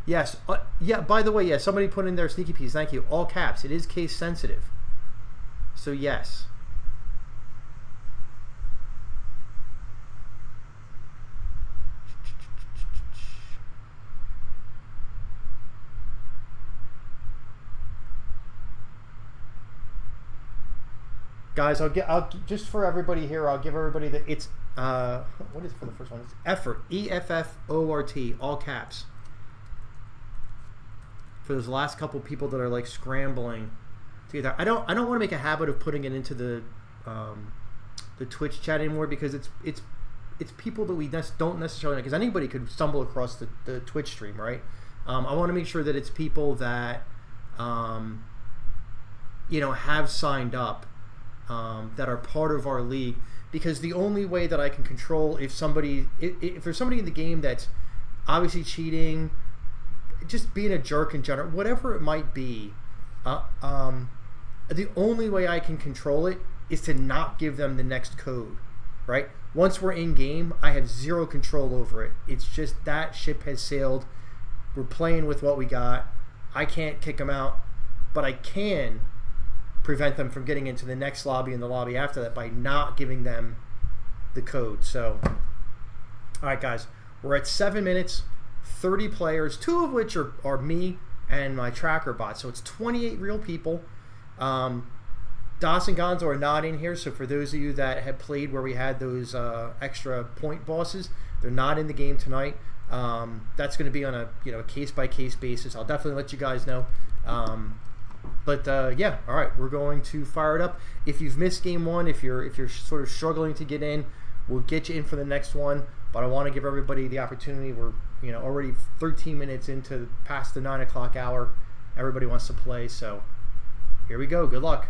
Yes. Yeah, by the way, yeah, somebody put in their sneaky peas. Thank you. All caps. It is case sensitive. So, yes. Guys, I'll just for everybody here, I'll give everybody the, it's, what is it for the first one? It's effort. E-F-F-O-R-T, all caps. For those last couple people that are like scrambling to get that. I don't want to make a habit of putting it into the Twitch chat anymore, because it's people that we don't necessarily know, because anybody could stumble across the Twitch stream, right? I want to make sure that it's people that you know, have signed up, that are part of our league, because the only way that I can control if there's somebody in the game that's obviously cheating, just being a jerk in general, whatever it might be, the only way I can control it is to not give them the next code, right? Once we're in game, I have zero control over it. It's just that ship has sailed. We're playing with what we got. I can't kick them out, but I can prevent them from getting into the next lobby and the lobby after that by not giving them the code. So, all right, guys, we're at 7 minutes, 30 players, 2 of which are me and my tracker bot. So it's 28 real people. Das and Gonzo are not in here, so for those of you that had played where we had those extra point bosses, they're not in the game tonight. That's going to be on a case-by-case basis. I'll definitely let you guys know. But yeah, all right, we're going to fire it up. If you've missed game 1, if you're sort of struggling to get in, we'll get you in for the next one. But I want to give everybody the opportunity. We're already 13 minutes into past the 9 o'clock hour. Everybody wants to play, so here we go. Good luck.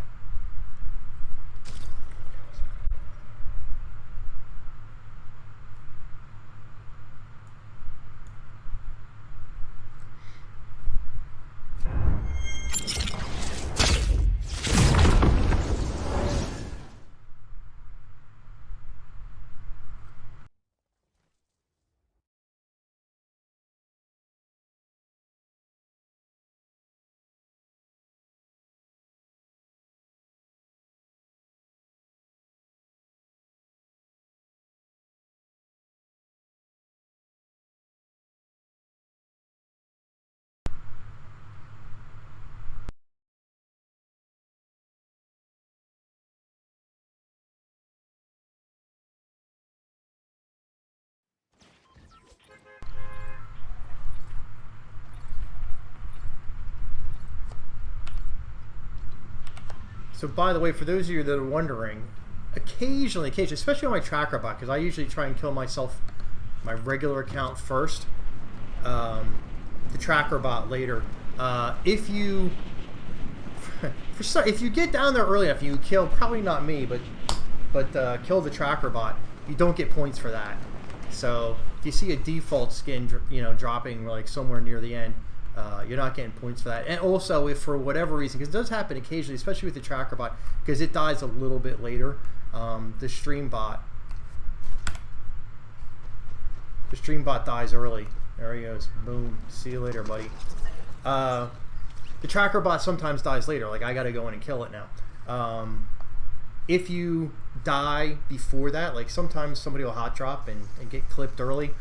So by the way, for those of you that are wondering, occasionally, especially on my tracker bot, because I usually try and kill myself, my regular account first, the tracker bot later. If you get down there early enough, you kill, probably not me, but kill the tracker bot, you don't get points for that. So if you see a default skin, dropping like somewhere near the end, you're not getting points for that. And also, if for whatever reason, because it does happen occasionally, especially with the tracker bot, because it dies a little bit later, the stream bot dies early. There he goes. Boom. See you later, buddy. The tracker bot sometimes dies later. Like, I got to go in and kill it now. If you die before that, like sometimes somebody will hot drop and get clipped early,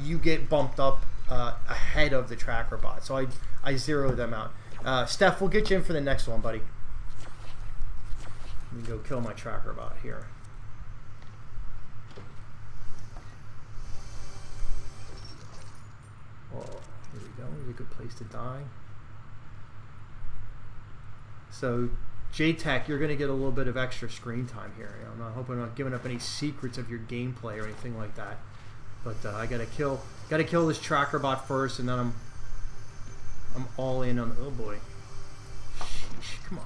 you get bumped up ahead of the tracker bot. So I zero them out. Steph, we'll get you in for the next one, buddy. Let me go kill my tracker bot here. Oh, here we go. Here's a good place to die. So, JTech, you're going to get a little bit of extra screen time here. I'm not hoping I'm not giving up any secrets of your gameplay or anything like that. But I gotta kill this tracker bot first, and then I'm all in on. Oh boy, sheesh, come on.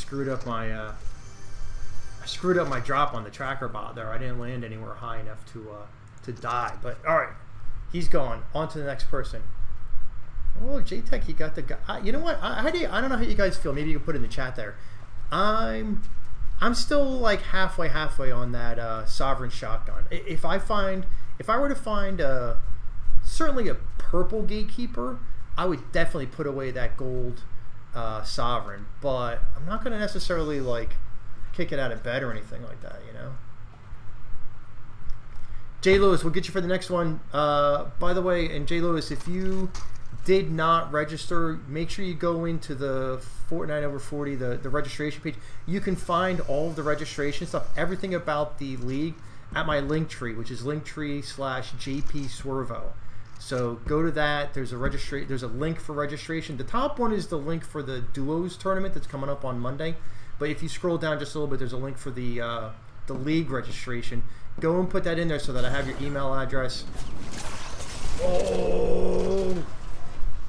screwed up my drop on the tracker bot there. I didn't land anywhere high enough to die. But all right, he's gone. On to the next person. Oh, JTech, he got the guy. You know what? I don't know how you guys feel. Maybe you can put it in the chat there. I'm still like halfway on that Sovereign shotgun. If I were to find certainly a purple gatekeeper, I would definitely put away that gold Sovereign. But I'm not going to necessarily like kick it out of bed or anything like that, you know. J. Lewis, we'll get you for the next one. By the way, and J. Lewis, if you did not register, make sure you go into the Fortnite over 40, the registration page. You can find all of the registration stuff, everything about the league at my Linktree, which is linktree/jpswervo. So go to that. There's a link for registration. The top one is the link for the duos tournament that's coming up on Monday. But if you scroll down just a little bit, there's a link for the league registration. Go and put that in there so that I have your email address. Oh,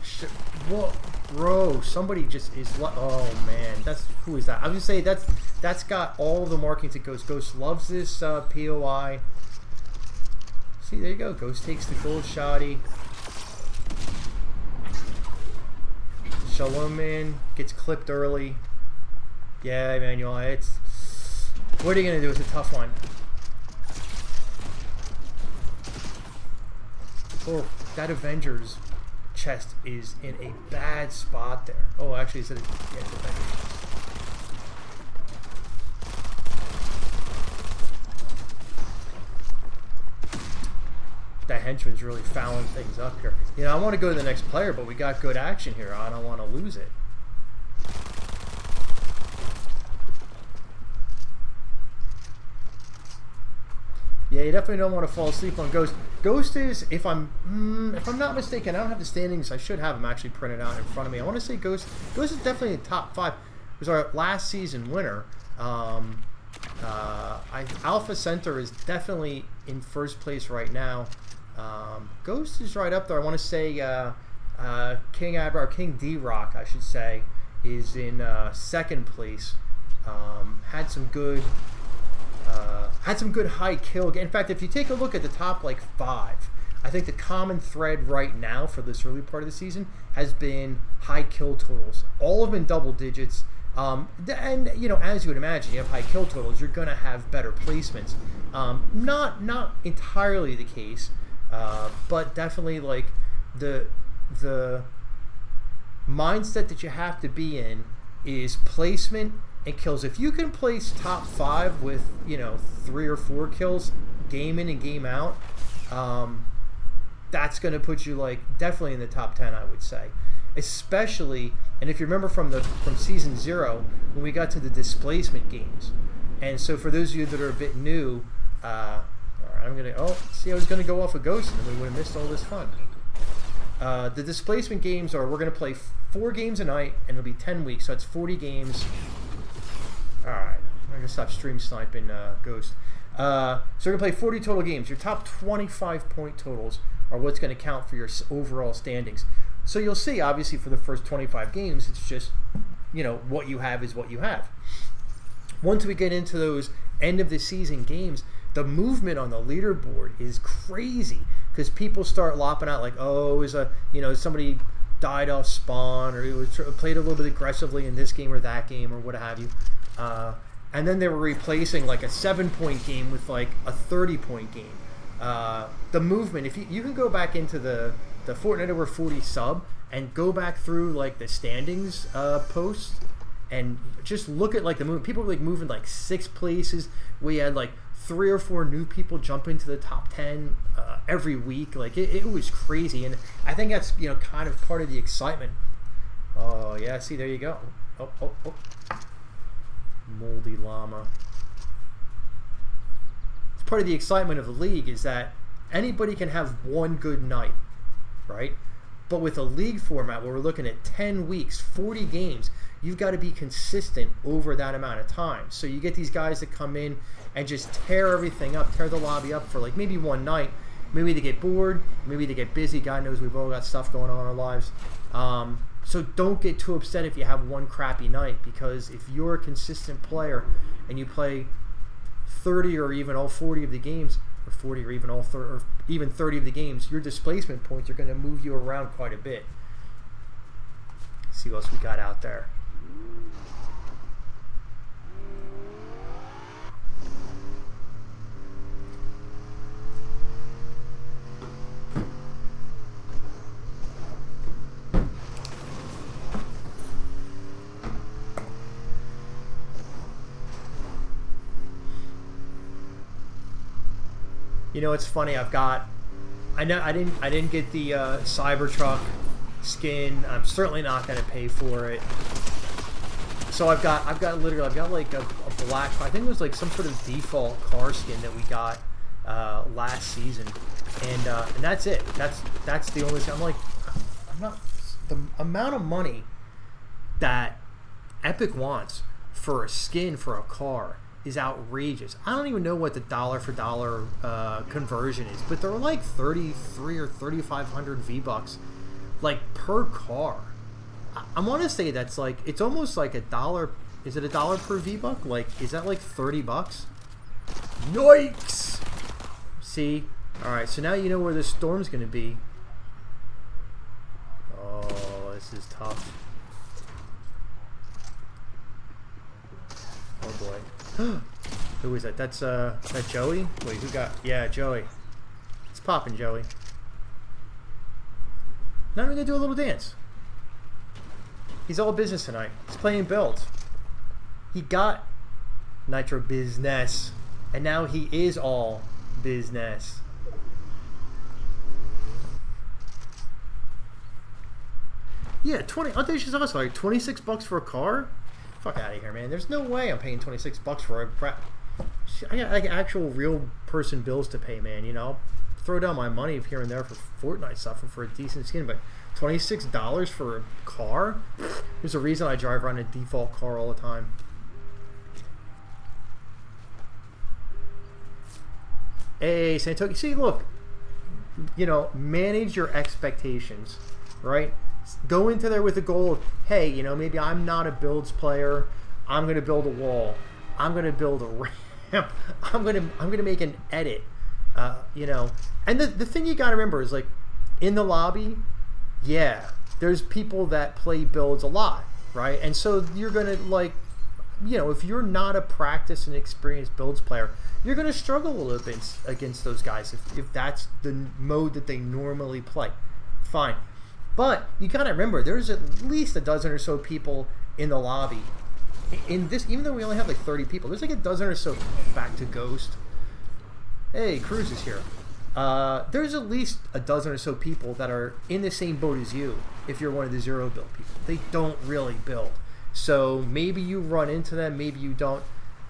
shit. What, bro? Somebody just is. Oh man, who is that? I was gonna say that's got all the markings that Ghost. Ghost loves this POI. See, there you go. Ghost takes the gold shotty. Shalom man gets clipped early. Yeah, Emmanuel. What are you gonna do? It's a tough one. Oh, that Avengers chest is in a bad spot there. Oh, actually, it's Avengers chest. That henchman's really fouling things up here. You know, I want to go to the next player, but we got good action here. I don't want to lose it. Yeah, you definitely don't want to fall asleep on Ghost. Ghost is, if I'm not mistaken, I don't have the standings. I should have them actually printed out in front of me. I want to say Ghost is definitely in the top 5. It was our last season winner. Alpha Center is definitely in first place right now. Ghost is right up there. I want to say King Abra, or King D-Rock, I should say, is in second place. Had some good high kill. In fact, if you take a look at the top like 5, I think the common thread right now for this early part of the season has been high kill totals. All of them in double digits. And you know, as you would imagine, you have high kill totals, you're gonna have better placements. Not entirely the case, but definitely like the mindset that you have to be in is placement and kills. If you can place top 5 with, you know, 3 or 4 kills game in and game out, that's going to put you like definitely in the top 10, I would say. Especially, and if you remember from season 0 when we got to the displacement games. And so for those of you that are a bit new, all right, I'm gonna I was gonna go off a Ghost and we would have missed all this fun. The displacement games are, we're gonna play 4 games a night and it'll be 10 weeks, so it's 40 games. Alright, I'm going to stop stream sniping Ghost. So we're going to play 40 total games. Your top 25 point totals are what's going to count for your overall standings. So you'll see, obviously, for the first 25 games, it's just, you know, what you have is what you have. Once we get into those end of the season games, the movement on the leaderboard is crazy because people start lopping out like, oh, somebody died off spawn, or it was played a little bit aggressively in this game or that game or what have you. And then they were replacing like a 7-point game with like a 30-point game. The movement, if you can go back into the Fortnite over 40 sub and go back through like the standings post and just look at like the movement. People were like moving like 6 places. We had like 3 or 4 new people jump into the top 10 every week. Like it was crazy, and I think that's, you know, kind of part of the excitement. Oh yeah, see, there you go. Oh. Moldy llama. It's part of the excitement of the league is that anybody can have one good night, right? But with a league format where we're looking at 10 weeks, 40 games, you've got to be consistent over that amount of time. So you get these guys that come in and just tear everything up, tear the lobby up for like maybe one night. Maybe they get bored, maybe they get busy. God knows we've all got stuff going on in our lives. So don't get too upset if you have one crappy night, because if you're a consistent player and you play 30 or even all 40 of the games, or 40 or even all 30, or even 30 of the games, your displacement points are going to move you around quite a bit. Let's see what else we got out there. You know, it's funny. I didn't get the Cybertruck skin. I'm certainly not going to pay for it. So I've got like a black. I think it was like some sort of default car skin that we got last season, and that's it. That's the only thing. I'm not the amount of money that Epic wants for a skin for a car is outrageous. I don't even know what the dollar for dollar conversion is, but they're like 33 or 3,500 V-Bucks, like per car. I want to say that's like, it's almost like $1. Is it $1 per V-Buck? Like, is that like 30 bucks? Yikes! See? All right, so now you know where the storm's gonna be. Oh, this is tough. Oh boy. Who is that? That's that Joey? Wait, who got? Yeah, Joey. It's popping, Joey. Now we're gonna do a little dance. He's all business tonight. He's playing builds. He got Nitro Business, and now he is all business. Yeah, 20. Audacious also like 26 bucks for a car. Fuck out of here, man. There's no way I'm paying 26 bucks for a crap. I got like actual real person bills to pay, man. You know, I'll throw down my money here and there for Fortnite stuff and for a decent skin, but $26 for a car? There's a reason I drive around a default car all the time. Hey, Santoki. See, look, you know, manage your expectations, right? Go into there with the goal of, hey, you know, maybe I'm not a builds player. I'm going to build a wall. I'm going to build a ramp. I'm going to make an edit. You know, and the thing you got to remember is, like, in the lobby, yeah, there's people that play builds a lot, right? And so you're going to, like, you know, if you're not a practiced and experienced builds player, you're going to struggle a little bit against those guys if that's the mode that they normally play. Fine. But you gotta remember, there's at least a dozen or so people in the lobby. In this, even though we only have like 30 people, there's like a dozen or so. Back to Ghost. Hey, Cruz is here. There's at least a dozen or so people that are in the same boat as you. If you're one of the zero build people, they don't really build. So maybe you run into them, maybe you don't.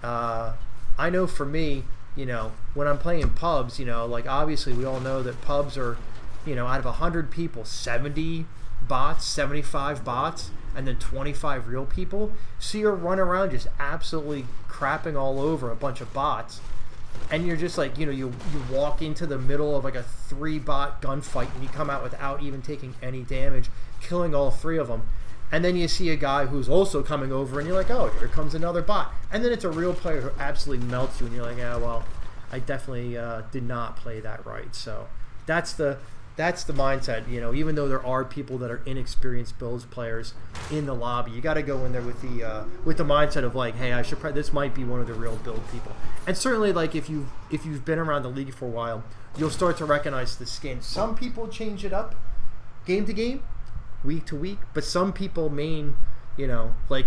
I know for me, you know, when I'm playing pubs, you know, like obviously we all know that pubs are, you know, out of 100 people, 70 bots, 75 bots, and then 25 real people. So you're running around just absolutely crapping all over a bunch of bots. And you're just like, you know, you walk into the middle of like a 3-bot gunfight and you come out without even taking any damage, killing all 3 of them. And then you see a guy who's also coming over and you're like, oh, here comes another bot. And then it's a real player who absolutely melts you and you're like, yeah, well, I definitely did not play that right. So that's the mindset, you know, even though there are people that are inexperienced builds players in the lobby, you got to go in there with the mindset of like, hey, this might be one of the real build people. And certainly, like, if you've been around the league for a while, you'll start to recognize the skin. Some people change it up game to game, week to week, but some people main, you know, like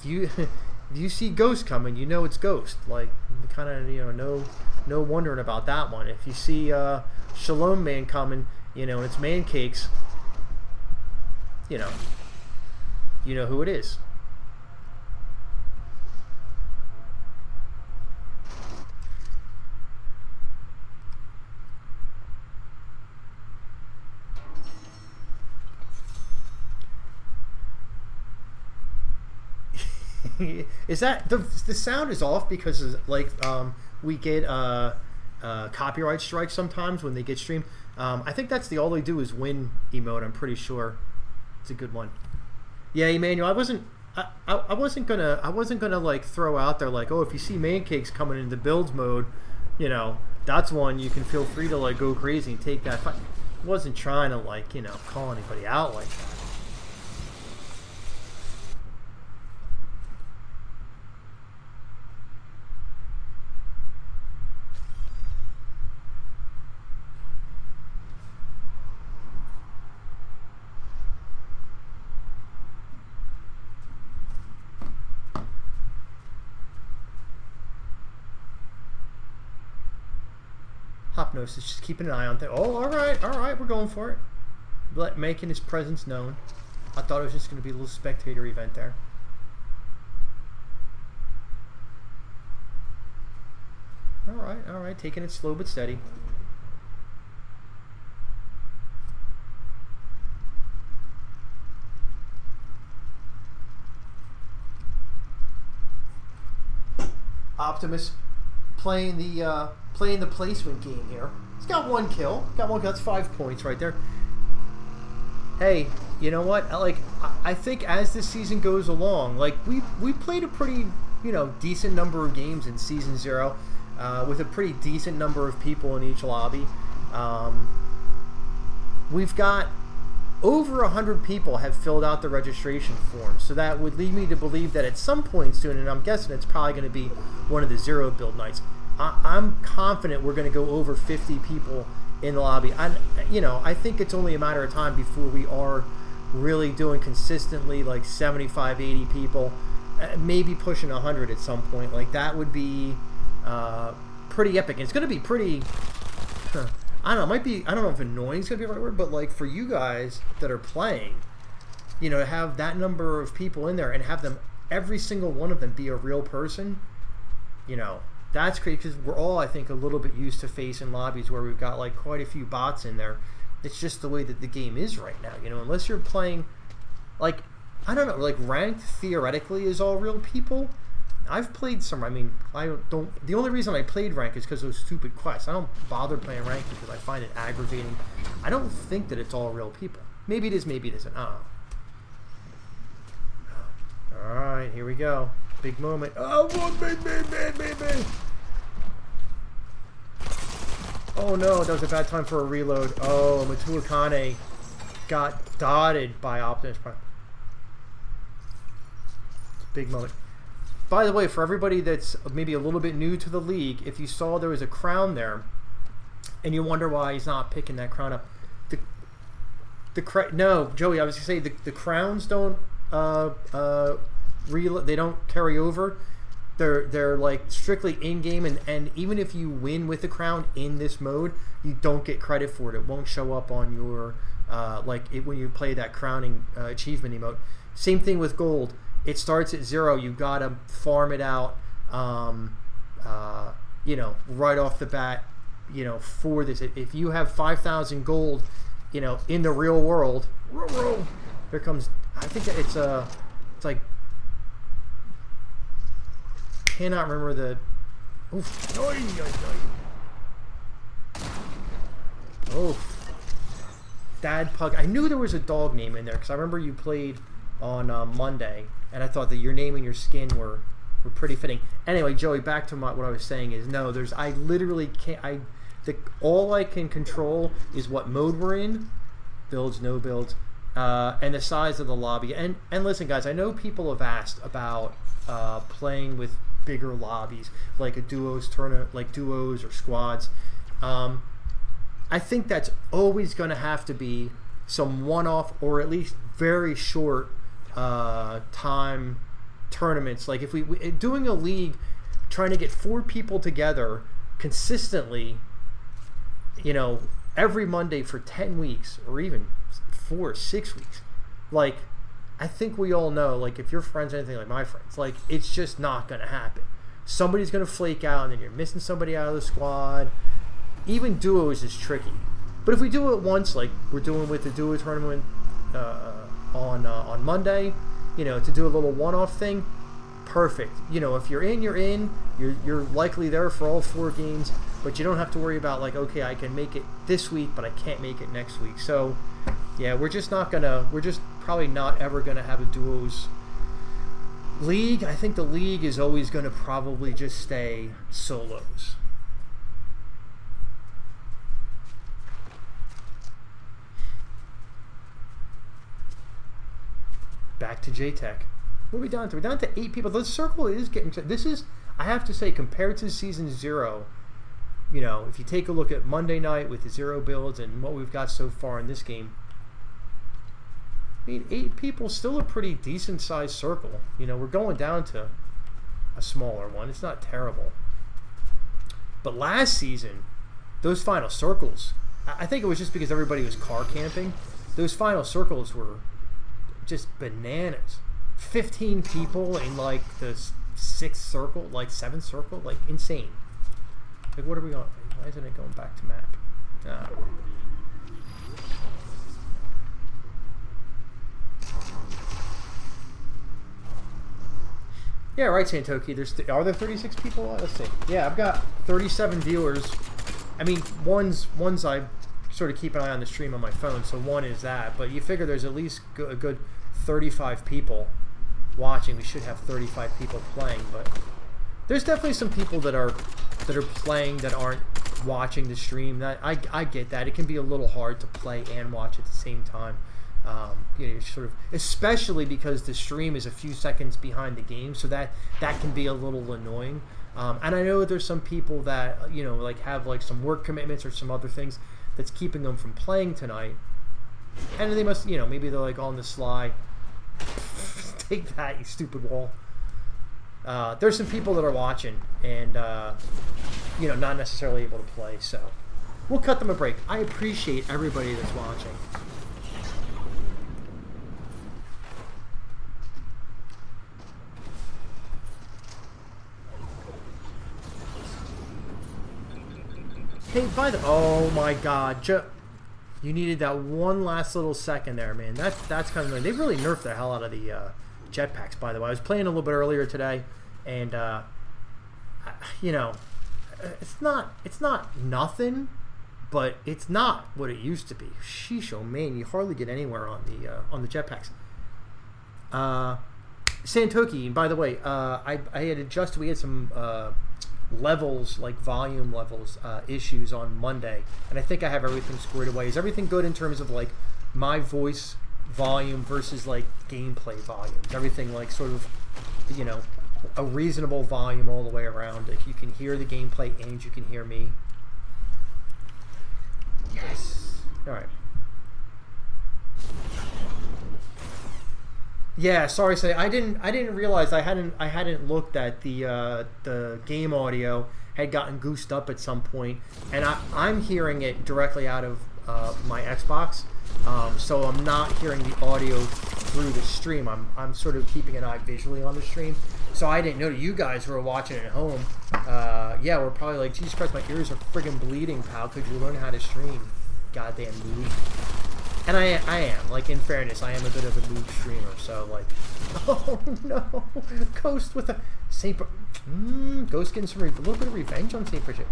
if you see Ghost coming, you know it's Ghost. Like, kind of, you know, no wondering about that one. If you see Shalom Man coming, you know, and it's Man Cakes, you know who it is. Is that the sound is off because like we get copyright strikes sometimes when they get streamed. I think that's all they do is win emote. I'm pretty sure it's a good one. Yeah, Emmanuel, I wasn't gonna like throw out there like, oh, if you see Mancake's coming into builds mode, you know, that's one you can feel free to like go crazy and take that fight. I wasn't trying to like, you know, call anybody out like that. Hypnosis, just keeping an eye on things. Oh, all right, we're going for it. Making his presence known. I thought it was just going to be a little spectator event there. All right, taking it slow but steady. Optimus playing the placement game here. He's got one kill. That's 5 points right there. Hey, you know what? Like, I think as this season goes along, like we played a pretty, you know, decent number of games in Season 0, with a pretty decent number of people in each lobby. We've got over 100 people have filled out the registration form, so that would lead me to believe that at some point soon, and I'm guessing it's probably going to be one of the 0 build nights, I'm confident we're going to go over 50 people in the lobby. I think it's only a matter of time before we are really doing consistently like 75, 80 people, maybe pushing 100 at some point. Like, that would be pretty epic. It's going to be pretty, I don't know, I don't know if annoying is going to be the right word, but like for you guys that are playing, you know, to have that number of people in there and have them, every single one of them be a real person, you know, that's great, because we're all, I think, a little bit used to facing lobbies where we've got like quite a few bots in there. It's just the way that the game is right now, you know, unless you're playing, like, I don't know, like ranked theoretically is all real people. I've played some, I mean, the only reason I played ranked is because of those stupid quests. I don't bother playing ranked because I find it aggravating. I don't think that it's all real people. Maybe it is, maybe it isn't. I don't know. Alright, here we go. Big moment. Oh, baby. Oh no, that was a bad time for a reload. Oh, Matuakane got dotted by Optimus Prime. Big moment. By the way, for everybody that's maybe a little bit new to the league, if you saw there was a crown there, and you wonder why he's not picking that crown up, no, Joey, I was gonna say the crowns don't they don't carry over. They're like strictly in game, and even if you win with the crown in this mode, you don't get credit for it. It won't show up on your when you play that crowning achievement emote. Same thing with gold. It starts at 0. You gotta farm it out, you know, right off the bat, you know, for this. If you have 5,000 gold, you know, in the real world, here comes. I think it's like. Cannot remember the. Oof. Oh, Dad Pug. I knew there was a dog name in there because I remember you played on Monday, and I thought that your name and your skin were pretty fitting. Anyway, Joey, back to what I was saying is no. I literally can't. All I can control is what mode we're in, builds, no builds, and the size of the lobby. And listen, guys, I know people have asked about playing with bigger lobbies, like a duos tournament, like duos or squads. I think that's always going to have to be some one-off or at least very short time tournaments. Like if we doing a league, trying to get 4 people together consistently, you know, every Monday for 10 weeks or even 4 or 6 weeks, like. I think we all know, like, if your friends are anything like my friends, like, it's just not going to happen. Somebody's going to flake out, and then you're missing somebody out of the squad. Even duos is tricky. But if we do it once, like we're doing with the duo tournament on Monday, you know, to do a little one-off thing, perfect. You know, if you're in, you're in. You're likely there for all 4 games, but you don't have to worry about, like, okay, I can make it this week, but I can't make it next week. So, yeah, we're just probably not ever going to have a duos league. I think the league is always going to probably just stay solos. Back to JTech. What are we down to? We're down to 8 people. The circle is getting... This is, I have to say, compared to Season 0, you know, if you take a look at Monday night with the 0 builds and what we've got so far in this game, I mean, 8 people, still a pretty decent-sized circle. You know, we're going down to a smaller one. It's not terrible. But last season, those final circles, I think it was just because everybody was car camping. Those final circles were just bananas. 15 people in, like, the 6th circle, like, 7th circle. Like, insane. Like, what are we on? Why isn't it going back to map? Yeah, right, Santoki. Are there 36 people? Let's see. Yeah, I've got 37 viewers. I mean, one's I sort of keep an eye on the stream on my phone, so one is that. But you figure there's at least a good 35 people watching. We should have 35 people playing, but there's definitely some people that are playing that aren't watching the stream. That I get that. It can be a little hard to play and watch at the same time. You know, you're sort of, especially because the stream is a few seconds behind the game, so that can be a little annoying. And I know there's some people that, you know, like have like some work commitments or some other things that's keeping them from playing tonight, and they must, you know, maybe they're like on the sly. Take that, you stupid wall. There's some people that are watching and you know, not necessarily able to play, so we'll cut them a break. I appreciate everybody that's watching. Hey, by the... Oh my god. You needed that one last little second there, man. That's kind of annoying. They really nerfed the hell out of the jetpacks, by the way. I was playing a little bit earlier today, and, you know, it's not nothing, but it's not what it used to be. Sheesh, oh man, you hardly get anywhere on the jetpacks. Santoki, by the way, I had adjusted. We had some levels, like volume levels issues on Monday, and I think I have everything squared away. Is everything good in terms of like my voice volume versus like gameplay volume? Is everything like sort of, you know, a reasonable volume all the way around? Like you can hear the gameplay and you can hear me. Yes. All right. Yeah, sorry, say I didn't realize I hadn't looked at the game audio had gotten goosed up at some point, and I'm hearing it directly out of my Xbox, so I'm not hearing the audio through the stream. I'm sort of keeping an eye visually on the stream, so I didn't know that you guys who are watching at home. Yeah, we're probably like, Jesus Christ, my ears are friggin' bleeding, pal. Could you learn how to stream? Goddamn noob. And I am, like, in fairness, I am a bit of a noob streamer, so, like, oh no, Ghost with a Saint Ghost getting a little bit of revenge on Saint Bridget.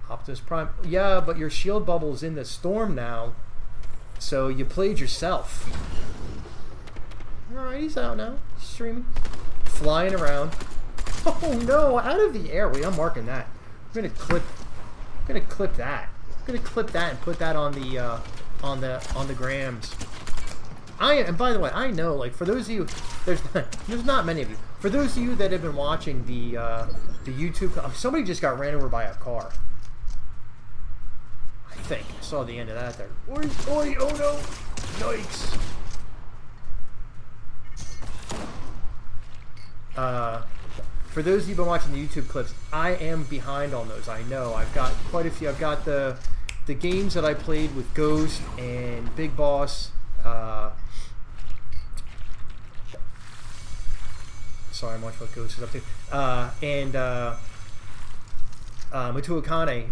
Optimus Prime, yeah, but your shield bubble's in the storm now, so you played yourself. Alright, he's out now, streaming, flying around. Oh no, out of the air. Wait, I'm marking that. I'm gonna clip that. I'm gonna clip that and put that on the grams. And by the way, I know, like, for those of you, there's not many of you. For those of you that have been watching the YouTube, somebody just got ran over by a car. I think I saw the end of that there. Oi, oi, oh no, yikes. For those of you who've been watching the YouTube clips, I am behind on those. I know. I've got quite a few. I've got the games that I played with Ghost and Big Boss. Sorry, I'm watching what Ghost is up to. And Matu Akane.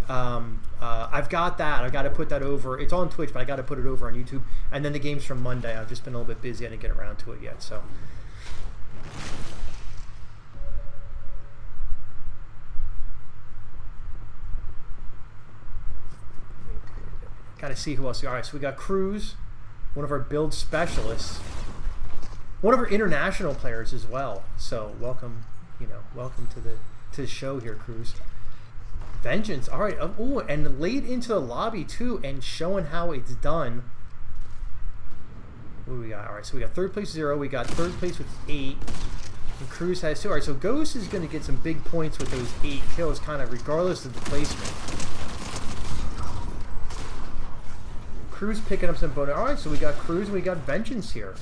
I've got that. I've got to put that over. It's on Twitch, but I got to put it over on YouTube. And then the games from Monday. I've just been a little bit busy. I didn't get around to it yet. So. Got to see who else. All right, so we got Cruz. one of our build specialists, one of our international players as well. So welcome, welcome to the show here, Cruz. Vengeance. All right. Oh, and laid into the lobby too, and showing how it's done. What do we got? All right. So we got third place 0. We got third place with 8. And Cruz has 2. All right. So Ghost is going to get some big points with those 8 kills, kind of regardless of the placement. Cruz picking up some bonus. All right. So we got Cruz and we got Vengeance here.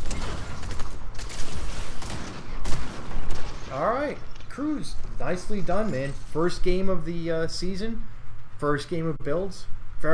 All right. Cruz, nicely done, man. First game of the season, first game of builds.